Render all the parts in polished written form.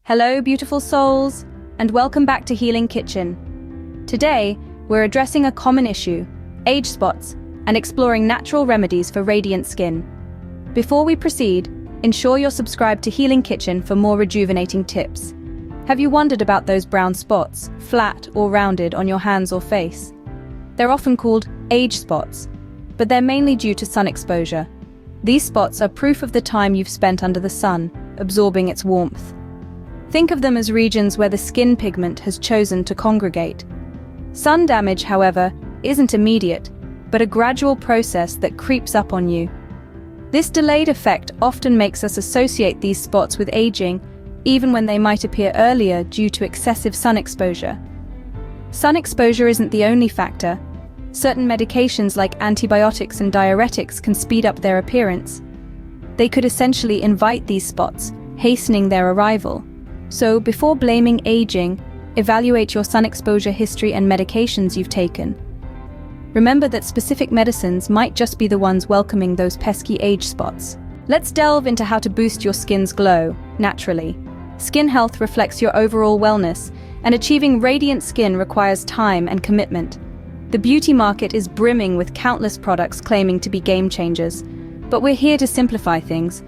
Hello, beautiful souls, and welcome back to Healing Kitchen. Today, we're addressing a common issue, age spots, and exploring natural remedies for radiant skin. Before we proceed, ensure you're subscribed to Healing Kitchen for more rejuvenating tips. Have you wondered about those brown spots, flat or rounded, on your hands or face? They're often called age spots, but they're mainly due to sun exposure. These spots are proof of the time you've spent under the sun, absorbing its warmth. Think of them as regions where the skin pigment has chosen to congregate. Sun damage, however, isn't immediate, but a gradual process that creeps up on you. This delayed effect often makes us associate these spots with aging, even when they might appear earlier due to excessive sun exposure. Sun exposure isn't the only factor. Certain medications like antibiotics and diuretics can speed up their appearance. They could essentially invite these spots, hastening their arrival. So, before blaming aging, evaluate your sun exposure history and medications you've taken. Remember that specific medicines might just be the ones welcoming those pesky age spots. Let's delve into how to boost your skin's glow, naturally. Skin health reflects your overall wellness, and achieving radiant skin requires time and commitment. The beauty market is brimming with countless products claiming to be game changers, but we're here to simplify things.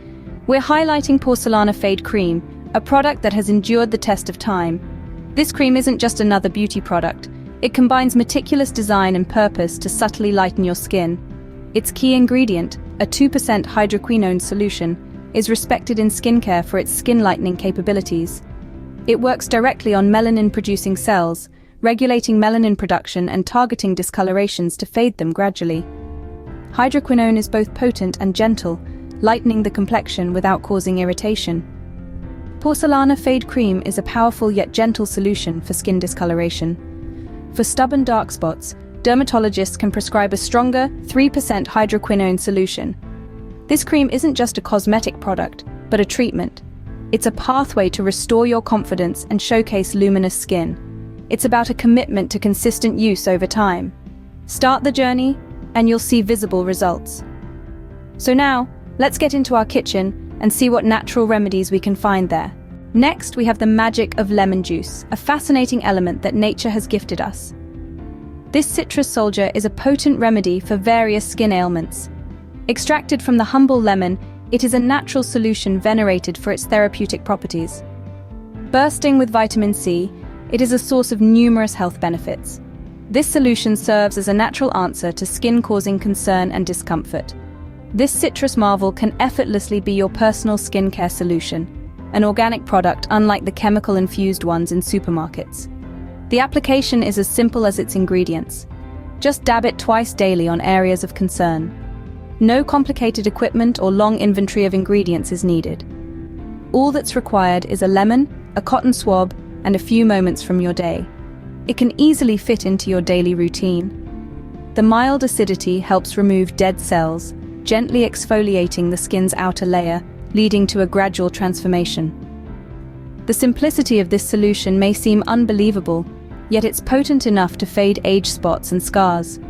We're highlighting Porcelana Fade Cream, a product that has endured the test of time. This cream isn't just another beauty product. It combines meticulous design and purpose to subtly lighten your skin. Its key ingredient, a 2% hydroquinone solution, is respected in skincare for its skin-lightening capabilities. It works directly on melanin-producing cells, regulating melanin production and targeting discolorations to fade them gradually. Hydroquinone is both potent and gentle, lightening the complexion without causing irritation. Porcelana Fade Cream is a powerful yet gentle solution for skin discoloration. For stubborn dark spots, dermatologists can prescribe a stronger 3% hydroquinone solution. This cream isn't just a cosmetic product, but a treatment. It's a pathway to restore your confidence and showcase luminous skin. It's about a commitment to consistent use over time. Start the journey, and you'll see visible results. So now, let's get into our kitchen and see what natural remedies we can find there. Next, we have the magic of lemon juice, a fascinating element that nature has gifted us. This citrus soldier is a potent remedy for various skin ailments. Extracted from the humble lemon, it is a natural solution venerated for its therapeutic properties. Bursting with vitamin C, it is a source of numerous health benefits. This solution serves as a natural answer to skin-causing concern and discomfort. This citrus marvel can effortlessly be your personal skincare solution, an organic product unlike the chemical-infused ones in supermarkets. The application is as simple as its ingredients. Just dab it twice daily on areas of concern. No complicated equipment or long inventory of ingredients is needed. All that's required is a lemon, a cotton swab, and a few moments from your day. It can easily fit into your daily routine. The mild acidity helps remove dead cells, gently exfoliating the skin's outer layer, leading to a gradual transformation. The simplicity of this solution may seem unbelievable, yet it's potent enough to fade age spots and scars.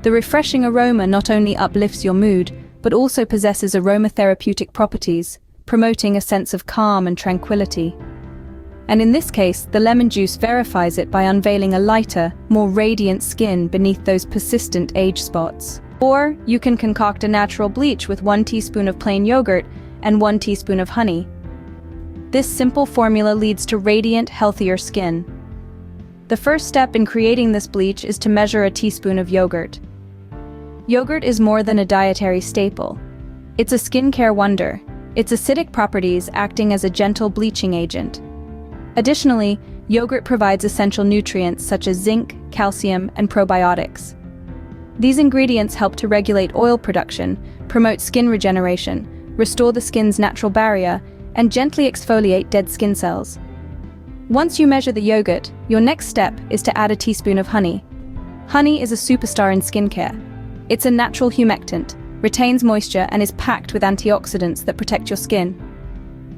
The refreshing aroma not only uplifts your mood, but also possesses aromatherapeutic properties, promoting a sense of calm and tranquility. And in this case, the lemon juice verifies it by unveiling a lighter, more radiant skin beneath those persistent age spots. Or you can concoct a natural bleach with 1 teaspoon of plain yogurt and 1 teaspoon of honey. This simple formula leads to radiant, healthier skin. The first step in creating this bleach is to measure a teaspoon of yogurt. Yogurt is more than a dietary staple. It's a skincare wonder, its acidic properties acting as a gentle bleaching agent. Additionally, yogurt provides essential nutrients such as zinc, calcium, and probiotics. These ingredients help to regulate oil production, promote skin regeneration, restore the skin's natural barrier, and gently exfoliate dead skin cells. Once you measure the yogurt, your next step is to add a teaspoon of honey. Honey is a superstar in skincare. It's a natural humectant, retains moisture, and is packed with antioxidants that protect your skin.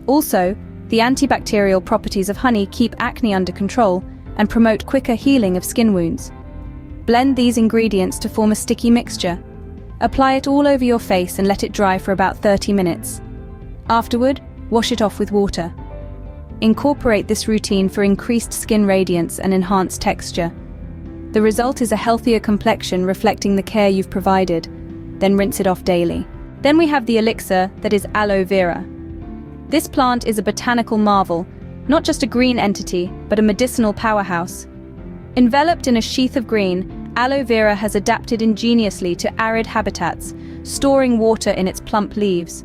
Also, the antibacterial properties of honey keep acne under control and promote quicker healing of skin wounds. Blend these ingredients to form a sticky mixture. Apply it all over your face and let it dry for about 30 minutes. Afterward, wash it off with water. Incorporate this routine for increased skin radiance and enhanced texture. The result is a healthier complexion reflecting the care you've provided. Then rinse it off daily. Then we have the elixir that is aloe vera. This plant is a botanical marvel, not just a green entity, but a medicinal powerhouse. Enveloped in a sheath of green, aloe vera has adapted ingeniously to arid habitats, storing water in its plump leaves.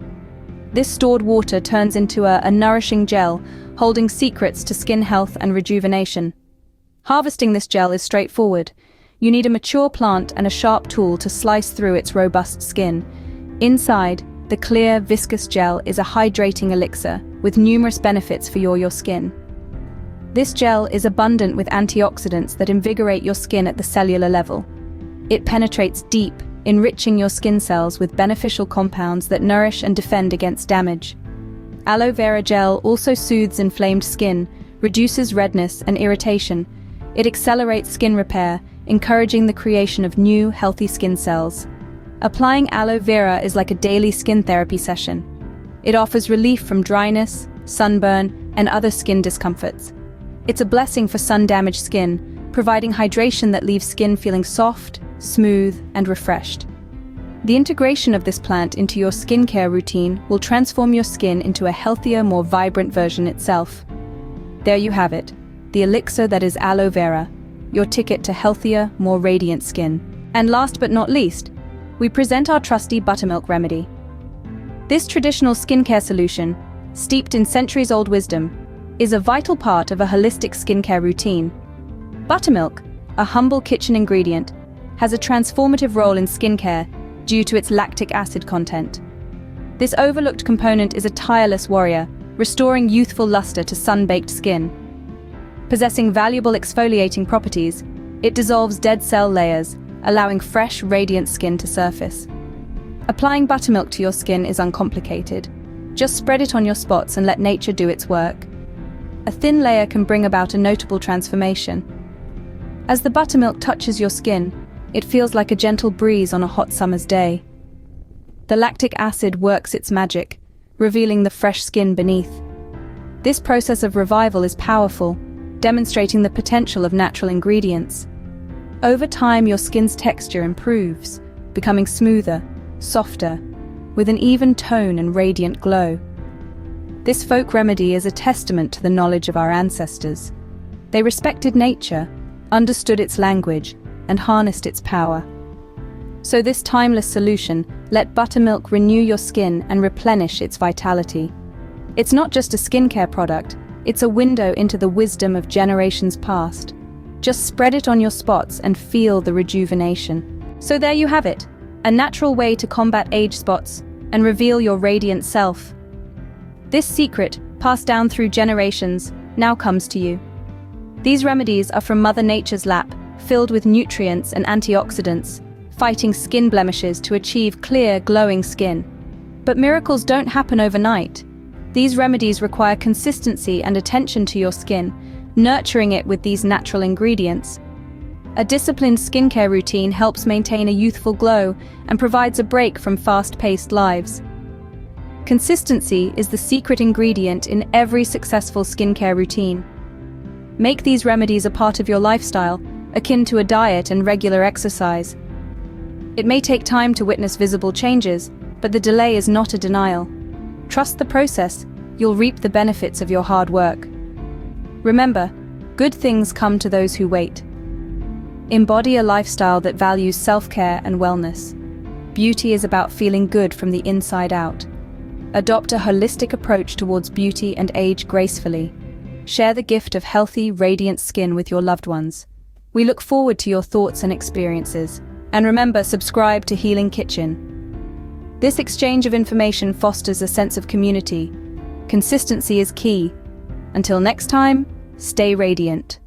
This stored water turns into a nourishing gel, holding secrets to skin health and rejuvenation. Harvesting this gel is straightforward. You need a mature plant and a sharp tool to slice through its robust skin. Inside, the clear, viscous gel is a hydrating elixir with numerous benefits for your skin. This gel is abundant with antioxidants that invigorate your skin at the cellular level. It penetrates deep, enriching your skin cells with beneficial compounds that nourish and defend against damage. Aloe vera gel also soothes inflamed skin, reduces redness and irritation. It accelerates skin repair, encouraging the creation of new, healthy skin cells. Applying aloe vera is like a daily skin therapy session. It offers relief from dryness, sunburn, and other skin discomforts. It's a blessing for sun-damaged skin, providing hydration that leaves skin feeling soft, smooth, and refreshed. The integration of this plant into your skincare routine will transform your skin into a healthier, more vibrant version itself. There you have it, the elixir that is aloe vera, your ticket to healthier, more radiant skin. And last but not least, we present our trusty buttermilk remedy. This traditional skincare solution, steeped in centuries-old wisdom, is a vital part of a holistic skincare routine. Buttermilk, a humble kitchen ingredient, has a transformative role in skincare due to its lactic acid content. This overlooked component is a tireless warrior, restoring youthful luster to sun-baked skin. Possessing valuable exfoliating properties, it dissolves dead cell layers, allowing fresh, radiant skin to surface. Applying buttermilk to your skin is uncomplicated. Just spread it on your spots and let nature do its work. A thin layer can bring about a notable transformation. As the buttermilk touches your skin, it feels like a gentle breeze on a hot summer's day. The lactic acid works its magic, revealing the fresh skin beneath. This process of revival is powerful, demonstrating the potential of natural ingredients. Over time, your skin's texture improves, becoming smoother, softer, with an even tone and radiant glow. This folk remedy is a testament to the knowledge of our ancestors. They respected nature, understood its language, and harnessed its power. So this timeless solution, let buttermilk renew your skin and replenish its vitality. It's not just a skincare product, it's a window into the wisdom of generations past. Just spread it on your spots and feel the rejuvenation. So there you have it, a natural way to combat age spots and reveal your radiant self. This secret, passed down through generations, now comes to you. These remedies are from Mother Nature's lap, filled with nutrients and antioxidants, fighting skin blemishes to achieve clear, glowing skin. But miracles don't happen overnight. These remedies require consistency and attention to your skin, nurturing it with these natural ingredients. A disciplined skincare routine helps maintain a youthful glow and provides a break from fast-paced lives. Consistency is the secret ingredient in every successful skincare routine. Make these remedies a part of your lifestyle, akin to a diet and regular exercise. It may take time to witness visible changes, but the delay is not a denial. Trust the process, you'll reap the benefits of your hard work. Remember, good things come to those who wait. Embody a lifestyle that values self-care and wellness. Beauty is about feeling good from the inside out. Adopt a holistic approach towards beauty and age gracefully. Share the gift of healthy, radiant skin with your loved ones. We look forward to your thoughts and experiences. And remember, subscribe to Healing Kitchen. This exchange of information fosters a sense of community. Consistency is key. Until next time, stay radiant.